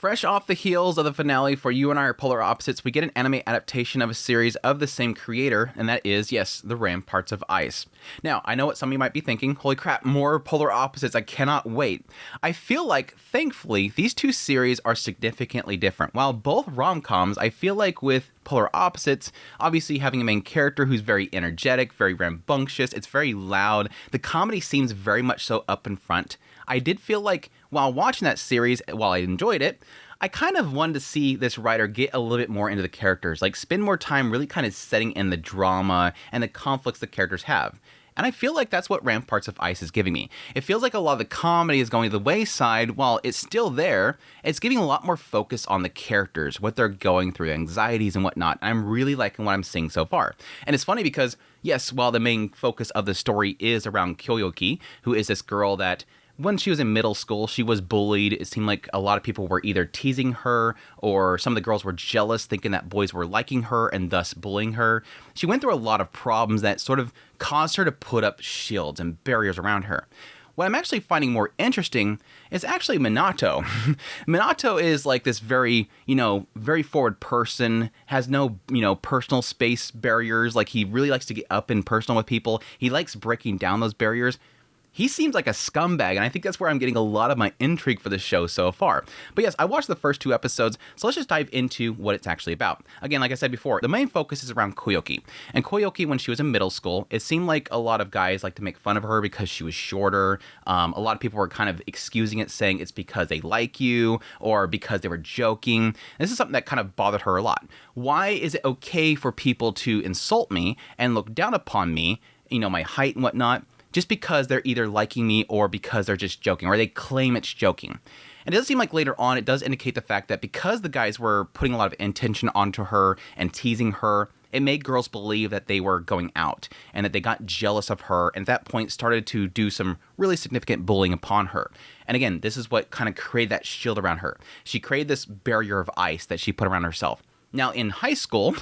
Fresh off the heels of the finale for You and I Are Polar Opposites, we get an anime adaptation of a series of the same creator, and that is, yes, the Ramparts of Ice. Now, I know what some of you might be thinking, holy crap, more Polar Opposites, I cannot wait. I feel like, thankfully, these two series are significantly different. While both rom-coms, I feel like with Polar Opposites, obviously having a main character who's very energetic, very rambunctious, it's very loud, the comedy seems very much so up in front. I did feel like, while watching that series, while I enjoyed it, I kind of wanted to see this writer get a little bit more into the characters, like spend more time really kind of setting in the drama and the conflicts the characters have. And I feel like that's what Ramparts of Ice is giving me. It feels like a lot of the comedy is going to the wayside. While it's still there, it's giving a lot more focus on the characters, what they're going through, anxieties and whatnot. And I'm really liking what I'm seeing so far. And it's funny because, yes, while the main focus of the story is around Koyuki, who is this girl that when she was in middle school, she was bullied. It seemed like a lot of people were either teasing her or some of the girls were jealous, thinking that boys were liking her and thus bullying her. She went through a lot of problems that sort of caused her to put up shields and barriers around her. What I'm actually finding more interesting is actually Minato. Minato is like this very, very forward person, has no, personal space barriers. Like he really likes to get up and personal with people. He likes breaking down those barriers. He seems like a scumbag, and I think that's where I'm getting a lot of my intrigue for the show so far. But yes, I watched the first 2 episodes, so let's just dive into what it's actually about. Again, like I said before, the main focus is around Koyuki. And Koyuki, when she was in middle school, it seemed like a lot of guys like to make fun of her because she was shorter. A lot of people were kind of excusing it, saying it's because they like you or because they were joking. This is something that kind of bothered her a lot. Why is it okay for people to insult me and look down upon me, my height and whatnot, just because they're either liking me or because they're just joking, or they claim it's joking? And it does seem like later on it does indicate the fact that because the guys were putting a lot of intention onto her and teasing her, it made girls believe that they were going out and that they got jealous of her, and at that point started to do some really significant bullying upon her. And again, this is what kind of created that shield around her. She created this barrier of ice that she put around herself. Now, in high school,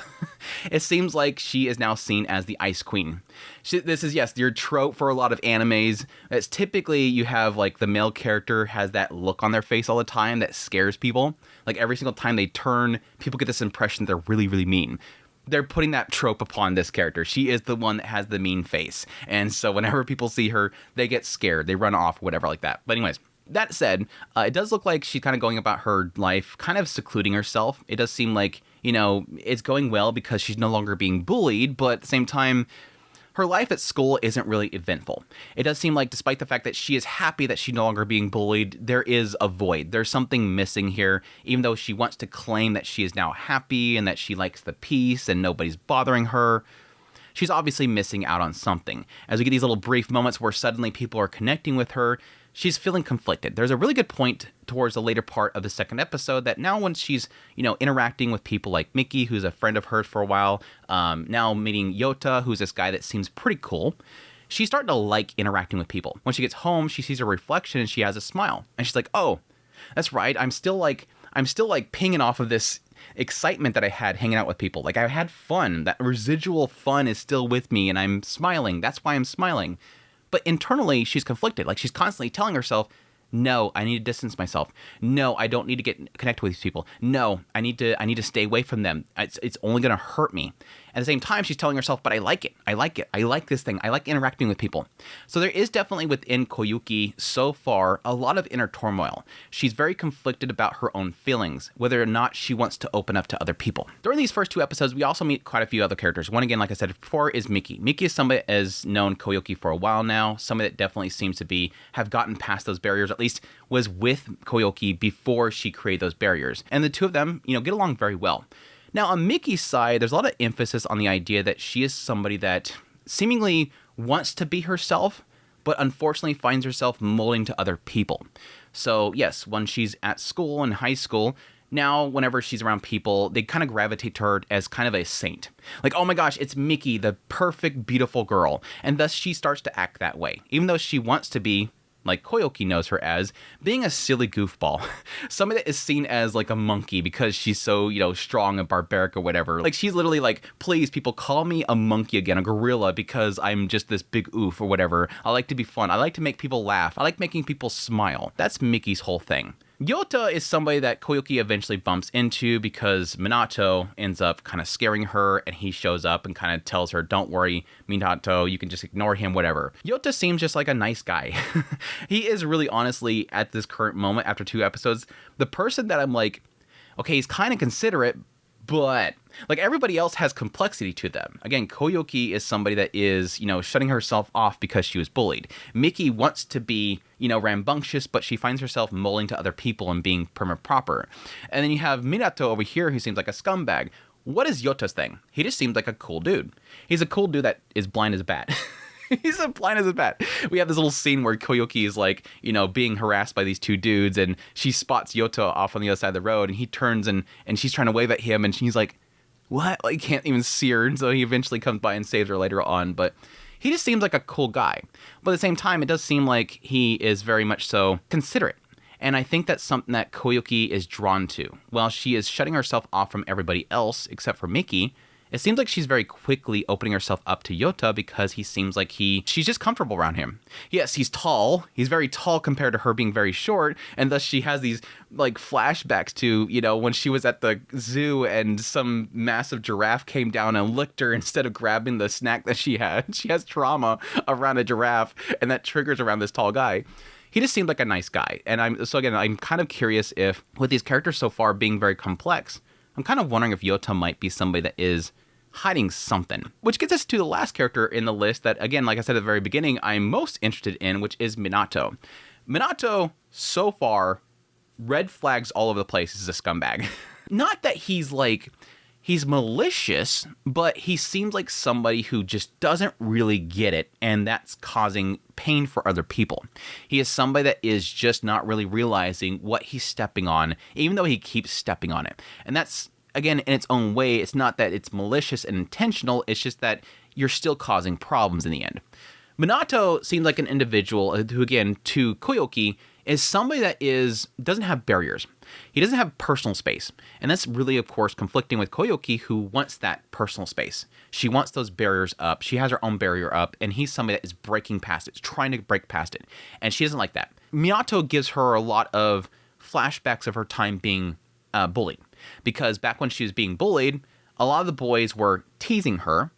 it seems like she is now seen as the Ice Queen. This is, yes, your trope for a lot of animes. It's typically you have, like, the male character has that look on their face all the time that scares people. Like, every single time they turn, people get this impression they're really, really mean. They're putting that trope upon this character. She is the one that has the mean face. And so whenever people see her, they get scared. They run off, whatever like that. But anyways, that said, it does look like she's kind of going about her life, kind of secluding herself. It does seem like, it's going well because she's no longer being bullied, but at the same time, her life at school isn't really eventful. It does seem like, despite the fact that she is happy that she's no longer being bullied, there is a void. There's something missing here, even though she wants to claim that she is now happy and that she likes the peace and nobody's bothering her. She's obviously missing out on something. As we get these little brief moments where suddenly people are connecting with her, she's feeling conflicted. There's a really good point towards the later part of the second episode that now when she's, interacting with people like Mickey, who's a friend of hers for a while, now meeting Yota, who's this guy that seems pretty cool, she's starting to like interacting with people. When she gets home, she sees her reflection and she has a smile. And she's like, oh, that's right. I'm still pinging off of this excitement that I had hanging out with people. Like, I had fun. That residual fun is still with me and I'm smiling. That's why I'm smiling. But internally, she's conflicted. Like, she's constantly telling herself, no, I need to distance myself. No, I don't need to get connected with these people. No, I need to stay away from them. It's only going to hurt me. At the same time, she's telling herself, but I like it. I like it. I like this thing. I like interacting with people. So there is definitely within Koyuki so far a lot of inner turmoil. She's very conflicted about her own feelings, whether or not she wants to open up to other people. During these first 2 episodes, we also meet quite a few other characters. One, again, like I said before, is Mickey. Mickey is somebody that has known Koyuki for a while now, somebody that definitely seems to have gotten past those barriers, at least was with Koyuki before she created those barriers. And the two of them, get along very well. Now, on Mickey's side, there's a lot of emphasis on the idea that she is somebody that seemingly wants to be herself, but unfortunately finds herself molding to other people. So, yes, when she's at school and high school, now whenever she's around people, they kind of gravitate to her as kind of a saint. Like, oh my gosh, it's Mickey, the perfect, beautiful girl. And thus she starts to act that way, even though she wants to be, like Koyuki knows her as, being a silly goofball. Somebody that is seen as like a monkey because she's so, strong and barbaric or whatever. Like, she's literally like, please, people, call me a monkey again, a gorilla, because I'm just this big oof or whatever. I like to be fun. I like to make people laugh. I like making people smile. That's Mickey's whole thing. Yota is somebody that Koyuki eventually bumps into because Minato ends up kind of scaring her, and he shows up and kind of tells her, don't worry, Minato, you can just ignore him, whatever. Yota seems just like a nice guy. He is really, honestly, at this current moment, after 2 episodes, the person that I'm like, okay, he's kind of considerate, but like everybody else has complexity to them. Again, Koyuki is somebody that is, shutting herself off because she was bullied. Miki wants to be, rambunctious, but she finds herself molding to other people and being prim and proper. And then you have Minato over here who seems like a scumbag. What is Yota's thing? He just seems like a cool dude. He's a cool dude that is blind as a bat. He's as blind as a bat. We have this little scene where Koyuki is like, being harassed by these 2 dudes, and she spots Yota off on the other side of the road, and he turns and she's trying to wave at him, and she's like, what? Like, can't even see her. And so he eventually comes by and saves her later on. But he just seems like a cool guy. But at the same time, it does seem like he is very much so considerate. And I think that's something that Koyuki is drawn to. While she is shutting herself off from everybody else except for Miki, it seems like she's very quickly opening herself up to Yota because he seems like she's just comfortable around him. Yes, he's tall. He's very tall compared to her being very short. And thus she has these like flashbacks to, when she was at the zoo and some massive giraffe came down and licked her instead of grabbing the snack that she had. She has trauma around a giraffe, and that triggers around this tall guy. He just seemed like a nice guy. And I'm kind of curious if, with these characters so far being very complex, I'm kind of wondering if Yota might be somebody that is hiding something. Which gets us to the last character in the list that, again, like I said at the very beginning, I'm most interested in, which is Minato. Minato, so far, red flags all over the place. He's a scumbag. Not that he's malicious, but he seems like somebody who just doesn't really get it, and that's causing pain for other people. He is somebody that is just not really realizing what he's stepping on, even though he keeps stepping on it. And that's, again, in its own way, it's not that it's malicious and intentional, it's just that you're still causing problems in the end. Minato seems like an individual who, again, to Koyuki, is somebody that doesn't have barriers. He doesn't have personal space. And that's really, of course, conflicting with Koyuki, who wants that personal space. She wants those barriers up. She has her own barrier up, and he's somebody that is breaking past it, trying to break past it. And she doesn't like that. Minato gives her a lot of flashbacks of her time being bullied. Because back when she was being bullied, a lot of the boys were teasing her,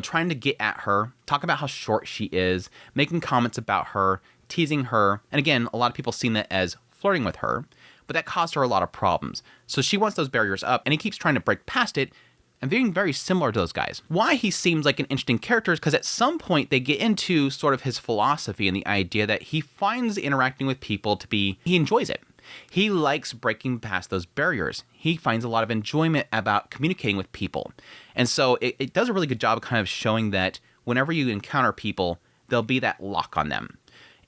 trying to get at her, talk about how short she is, making comments about her, teasing her. And again, a lot of people seen that as flirting with her, but that caused her a lot of problems. So she wants those barriers up, and he keeps trying to break past it and being very similar to those guys. Why he seems like an interesting character is because at some point they get into sort of his philosophy and the idea that he finds interacting with people he enjoys it. He likes breaking past those barriers. He finds a lot of enjoyment about communicating with people. And so it does a really good job of kind of showing that whenever you encounter people, there'll be that lock on them.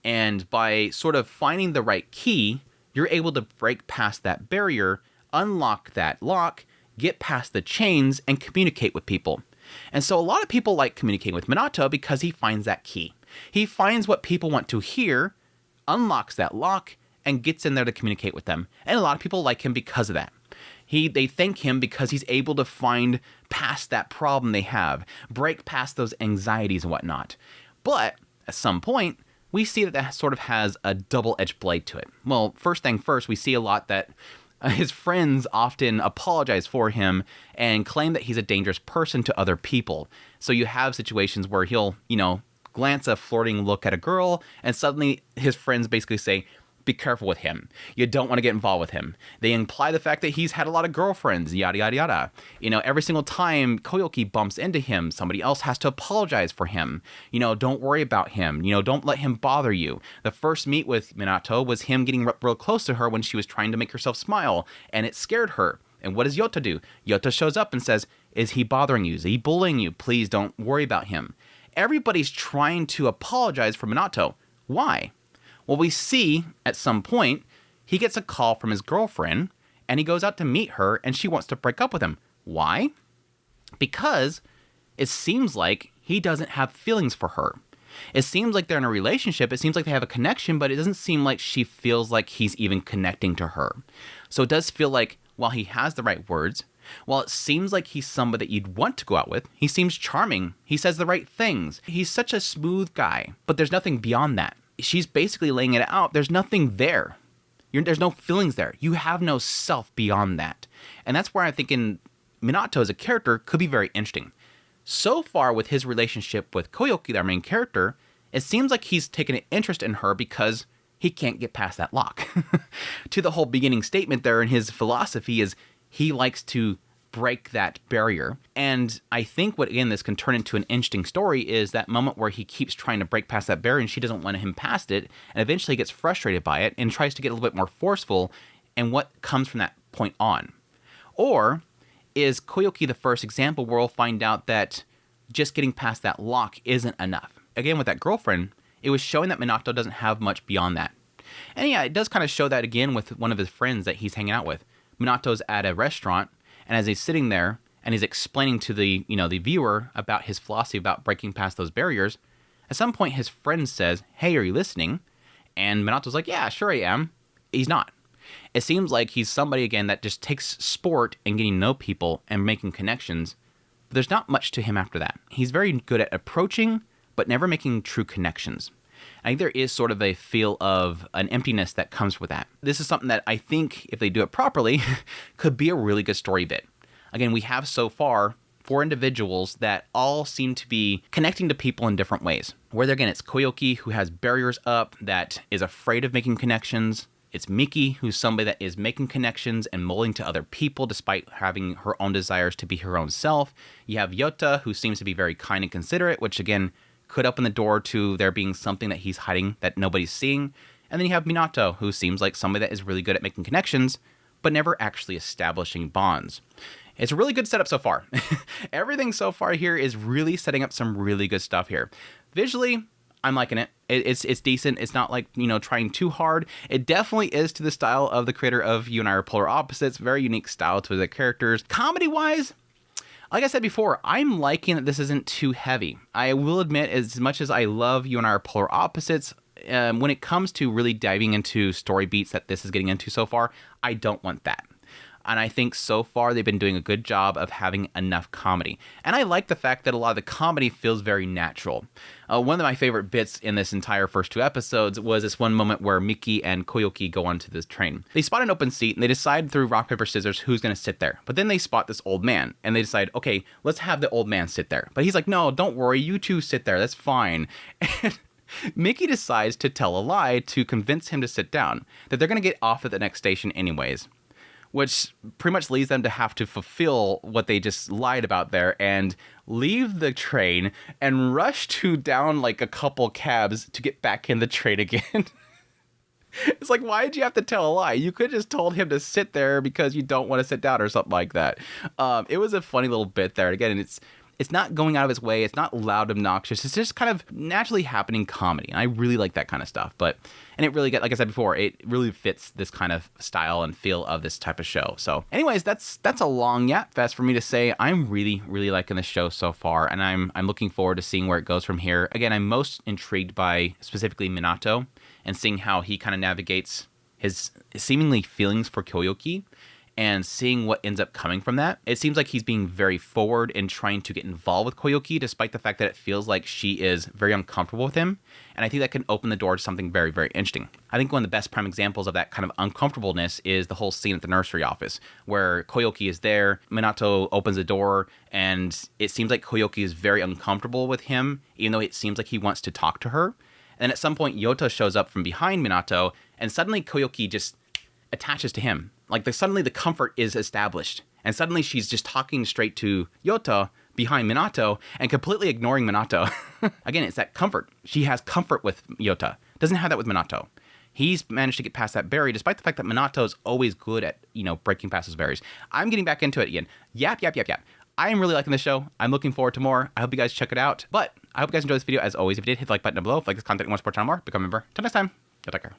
And by sort of finding the right key, you're able to break past that barrier, unlock that lock, get past the chains, and communicate with people. And so a lot of people like communicating with Minato because he finds that key. He finds what people want to hear, unlocks that lock, and gets in there to communicate with them. And a lot of people like him because of that. They thank him because he's able to find past that problem they have, break past those anxieties and whatnot. But at some point, we see that sort of has a double-edged blade to it. Well, first thing first, we see a lot that his friends often apologize for him and claim that he's a dangerous person to other people. So you have situations where he'll, glance a flirting look at a girl, and suddenly his friends basically say, be careful with him. You don't want to get involved with him. They imply the fact that he's had a lot of girlfriends, yada, yada, yada. Every single time Koyuki bumps into him, somebody else has to apologize for him. Don't worry about him. Don't let him bother you. The first meet with Minato was him getting real close to her when she was trying to make herself smile, and it scared her. And what does Yota do? Yota shows up and says, is he bothering you? Is he bullying you? Please don't worry about him. Everybody's trying to apologize for Minato. Why? Well, we see at some point he gets a call from his girlfriend and he goes out to meet her and she wants to break up with him. Why? Because it seems like he doesn't have feelings for her. It seems like they're in a relationship. It seems like they have a connection, but it doesn't seem like she feels like he's even connecting to her. So it does feel like while he has the right words, while it seems like he's somebody that you'd want to go out with, he seems charming. He says the right things. He's such a smooth guy, but there's nothing beyond that. She's basically laying it out. There's nothing there. There's no feelings there. You have no self beyond that. And that's where I'm thinking Minato as a character could be very interesting. So far with his relationship with Koyuki, our main character, it seems like he's taken an interest in her because he can't get past that lock. To the whole beginning statement there in his philosophy is he likes to break that barrier. And I think what, again, this can turn into an interesting story is that moment where he keeps trying to break past that barrier and she doesn't want him past it, and eventually gets frustrated by it and tries to get a little bit more forceful, and what comes from that point on. Or is Koyuki the first example where we'll find out that just getting past that lock isn't enough? Again, with that girlfriend, it was showing that Minato doesn't have much beyond that. And yeah, it does kind of show that again with one of his friends that he's hanging out with. Minato's at a restaurant, and as he's sitting there and he's explaining to the viewer about his philosophy about breaking past those barriers, at some point his friend says, "Hey, are you listening?" And Minato's like, "Yeah, sure I am." He's not. It seems like he's somebody, again, that just takes sport and getting to know people and making connections, but there's not much to him after that. He's very good at approaching, but never making true connections. I think there is sort of a feel of an emptiness that comes with that. This is something that I think, if they do it properly, could be a really good story bit. Again, we have so far 4 individuals that all seem to be connecting to people in different ways. Whether, again, it's Koyuki, who has barriers up, that is afraid of making connections. It's Miki, who's somebody that is making connections and molding to other people despite having her own desires to be her own self. You have Yota, who seems to be very kind and considerate, which, again, could open the door to there being something that he's hiding that nobody's seeing. And then you have Minato, who seems like somebody that is really good at making connections, but never actually establishing bonds. It's a really good setup so far. Everything so far here is really setting up some really good stuff here. Visually, I'm liking it. It's decent. It's not like, trying too hard. It definitely is to the style of the creator of You and I Are Polar Opposites. Very unique style to the characters. Comedy-wise, like I said before, I'm liking that this isn't too heavy. I will admit, as much as I love You and I Are Polar Opposites, when it comes to really diving into story beats that this is getting into so far, I don't want that. And I think so far they've been doing a good job of having enough comedy. And I like the fact that a lot of the comedy feels very natural. One of my favorite bits in this entire first 2 episodes was this one moment where Miki and Koyuki go onto this train. They spot an open seat and they decide through rock, paper, scissors who's going to sit there. But then they spot this old man and they decide, okay, let's have the old man sit there. But he's like, no, don't worry, you two sit there, that's fine. And Miki decides to tell a lie to convince him to sit down, that they're going to get off at the next station anyways, which pretty much leads them to have to fulfill what they just lied about there and leave the train and rush down like a couple cabs to get back in the train again. It's like, why did you have to tell a lie? You could have just told him to sit there because you don't want to sit down or something like that. It was a funny little bit there. Again, it's not going out of its way. It's not loud, obnoxious. It's just kind of naturally happening comedy. And I really like that kind of stuff. And it really like I said before, it really fits this kind of style and feel of this type of show. So anyways, that's a long yap fest for me to say. I'm really, really liking this show so far. And I'm looking forward to seeing where it goes from here. Again, I'm most intrigued by specifically Minato and seeing how he kind of navigates his seemingly feelings for Koyuki, and seeing what ends up coming from that. It seems like he's being very forward in trying to get involved with Koyuki, despite the fact that it feels like she is very uncomfortable with him. And I think that can open the door to something very, very interesting. I think one of the best prime examples of that kind of uncomfortableness is the whole scene at the nursery office, where Koyuki is there, Minato opens the door, and it seems like Koyuki is very uncomfortable with him, even though it seems like he wants to talk to her. And at some point, Yota shows up from behind Minato, and suddenly Koyuki just attaches to him. Like suddenly the comfort is established, and suddenly she's just talking straight to Yota behind Minato and completely ignoring Minato. Again, it's that comfort. She has comfort with Yota. Doesn't have that with Minato. He's managed to get past that barrier, despite the fact that Minato is always good at, breaking past those barriers. I'm getting back into it again. Yap. I am really liking this show. I'm looking forward to more. I hope you guys check it out. But I hope you guys enjoyed this video. As always, if you did, hit the like button down below. If you like this content and want to support the channel more, become a member. Till next time, y'all take care.